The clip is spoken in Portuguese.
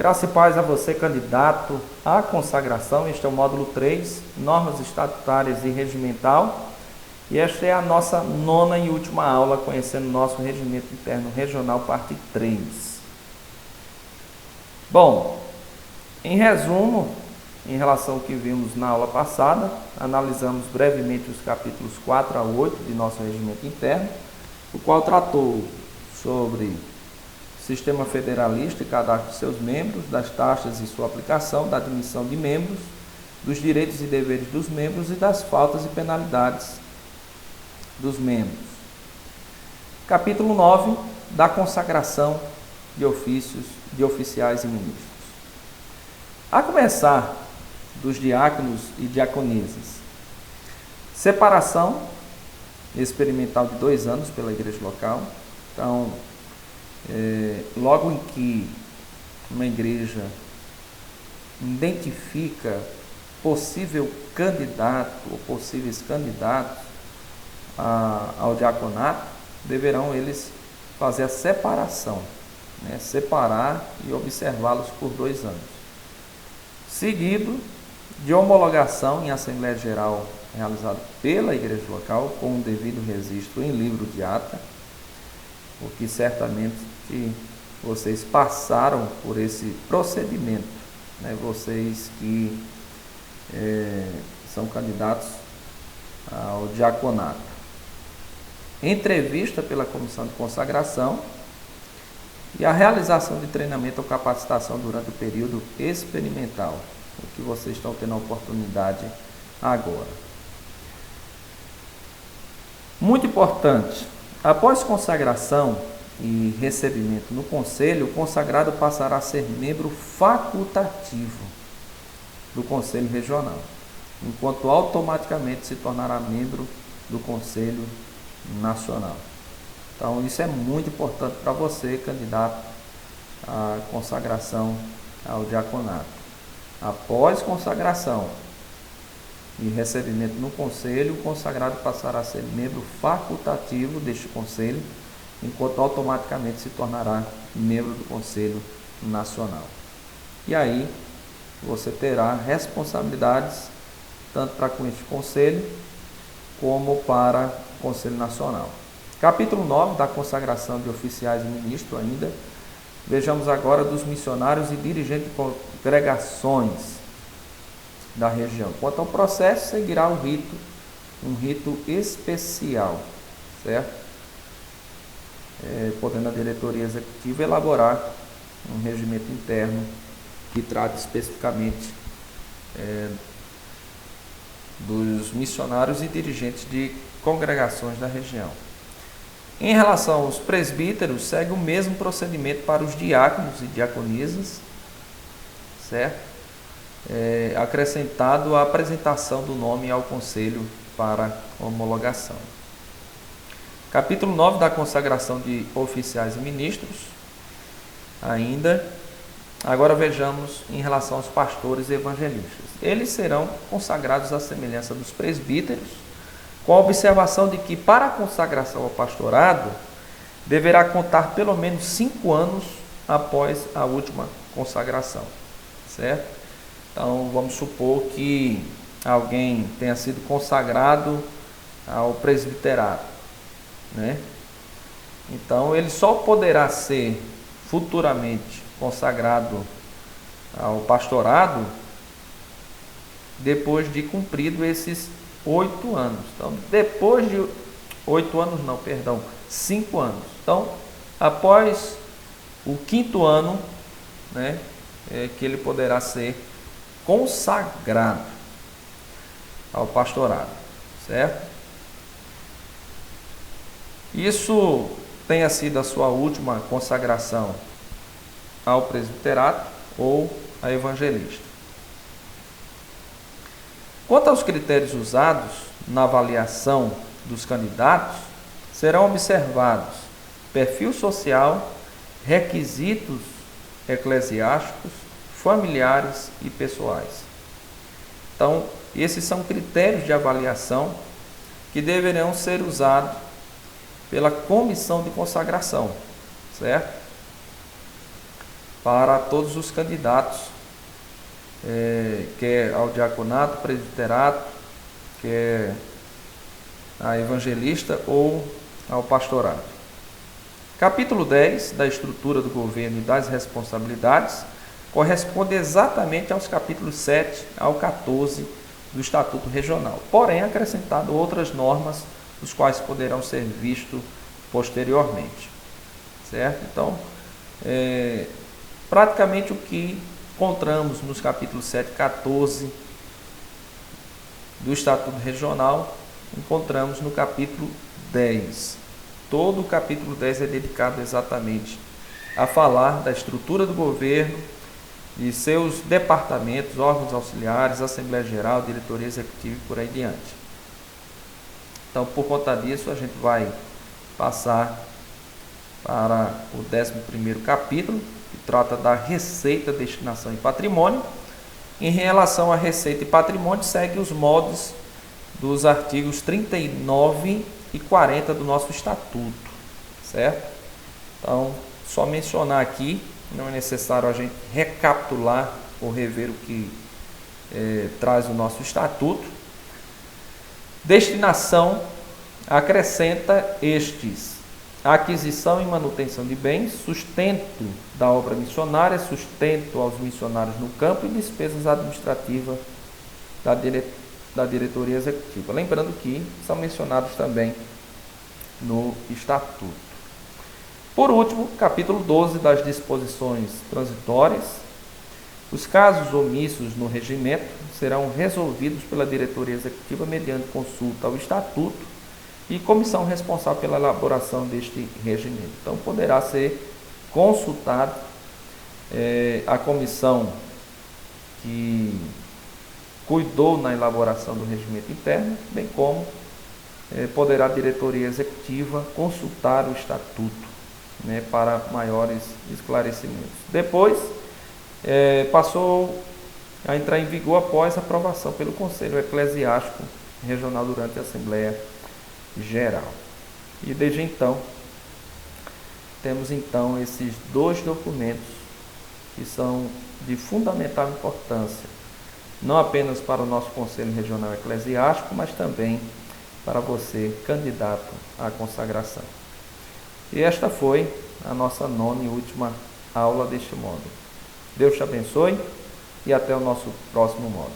Graça e paz a você, candidato à consagração. Este é o módulo 3, normas estatutárias e regimental. E esta é a nossa nona e última aula, conhecendo o nosso regimento interno regional, parte 3. Bom, em resumo, em relação ao que vimos na aula passada, analisamos brevemente os capítulos 4 a 8 de nosso regimento interno, o qual tratou sobre sistema federalista e cadastro de seus membros, das taxas e sua aplicação, da admissão de membros, dos direitos e deveres dos membros e das faltas e penalidades dos membros. Capítulo 9, da consagração de ofícios de oficiais e ministros. A começar dos diáconos e diaconisas, separação experimental de 2 anos pela igreja local. Então, logo em que uma igreja identifica possível candidato ou possíveis candidatos ao diaconato, deverão eles fazer a separação, separar e observá-los por 2 anos. Seguido de homologação em Assembleia Geral realizada pela igreja local, com o devido registro em livro de ata, porque certamente vocês passaram por esse procedimento, vocês que são candidatos ao diaconato. Entrevista pela comissão de consagração e a realização de treinamento ou capacitação durante o período experimental, o que vocês estão tendo a oportunidade agora. Muito importante, após consagração e recebimento no conselho, o consagrado passará a ser membro facultativo do conselho regional, enquanto automaticamente se tornará membro do conselho nacional. Então, isso é muito importante para você, candidato à consagração ao diaconato. Após consagração e recebimento no conselho, o consagrado passará a ser membro facultativo deste conselho, enquanto automaticamente se tornará membro do conselho nacional. E aí, você terá responsabilidades tanto para com este conselho como para o conselho nacional. Capítulo 9, da consagração de oficiais e ministros ainda. Vejamos agora dos missionários e dirigentes de congregações da região. Quanto ao processo, seguirá um rito especial, certo? Podendo a diretoria executiva elaborar um regimento interno que trata especificamente dos missionários e dirigentes de congregações da região. Em relação aos presbíteros, segue o mesmo procedimento para os diáconos e diaconisas, certo? Acrescentado a apresentação do nome ao conselho para homologação. Capítulo 9, da consagração de oficiais e ministros. Ainda, agora vejamos em relação aos pastores e evangelistas. Eles serão consagrados à semelhança dos presbíteros, com a observação de que, para a consagração ao pastorado, deverá contar pelo menos 5 anos após a última consagração, certo? Então, vamos supor que alguém tenha sido consagrado ao presbiterato, Então, ele só poderá ser futuramente consagrado ao pastorado depois de cumprido esses 8 anos. Então, depois de 5 anos. Então, após o 5º ano, que ele poderá ser consagrado ao pastorado, certo? Isso tenha sido a sua última consagração ao presbiterato ou a evangelista. Quanto aos critérios usados na avaliação dos candidatos, serão observados perfil social, requisitos eclesiásticos, familiares e pessoais. Então, esses são critérios de avaliação que deverão ser usados pela comissão de consagração, certo? para todos os candidatos, quer ao diaconato, presbiterato, quer a evangelista ou ao pastorado. Capítulo 10 da estrutura do governo e das responsabilidades corresponde exatamente aos capítulos 7 ao 14 do Estatuto Regional, porém acrescentado outras normas, os quais poderão ser vistos posteriormente, certo? Então, praticamente o que encontramos nos capítulos 7 e 14 do Estatuto Regional, encontramos no capítulo 10. Todo o capítulo 10 é dedicado exatamente a falar da estrutura do governo e seus departamentos, órgãos auxiliares, Assembleia Geral, Diretoria Executiva e por aí diante. Então, por conta disso, a gente vai passar para o 11º capítulo, que trata da receita, destinação e patrimônio. Em relação à receita e patrimônio, segue os moldes dos artigos 39 e 40 do nosso estatuto, certo? Então, só mencionar aqui, não é necessário a gente recapitular ou rever o que traz o nosso estatuto. Destinação acrescenta estes: aquisição e manutenção de bens, sustento da obra missionária, sustento aos missionários no campo e despesas administrativas da diretoria executiva. Lembrando que são mencionados também no estatuto. Por último, capítulo 12 das disposições transitórias. Os casos omissos no regimento serão resolvidos pela diretoria executiva mediante consulta ao estatuto e comissão responsável pela elaboração deste regimento. Então, poderá ser consultado a comissão que cuidou na elaboração do regimento interno, bem como poderá a diretoria executiva consultar o estatuto, para maiores esclarecimentos. Depois, passou a entrar em vigor após aprovação pelo Conselho Eclesiástico Regional durante a Assembleia Geral. E desde então, temos então esses dois documentos que são de fundamental importância, não apenas para o nosso Conselho Regional Eclesiástico, mas também para você, candidato à consagração. E esta foi a nossa 9ª e última aula deste módulo. Deus te abençoe e até o nosso próximo módulo.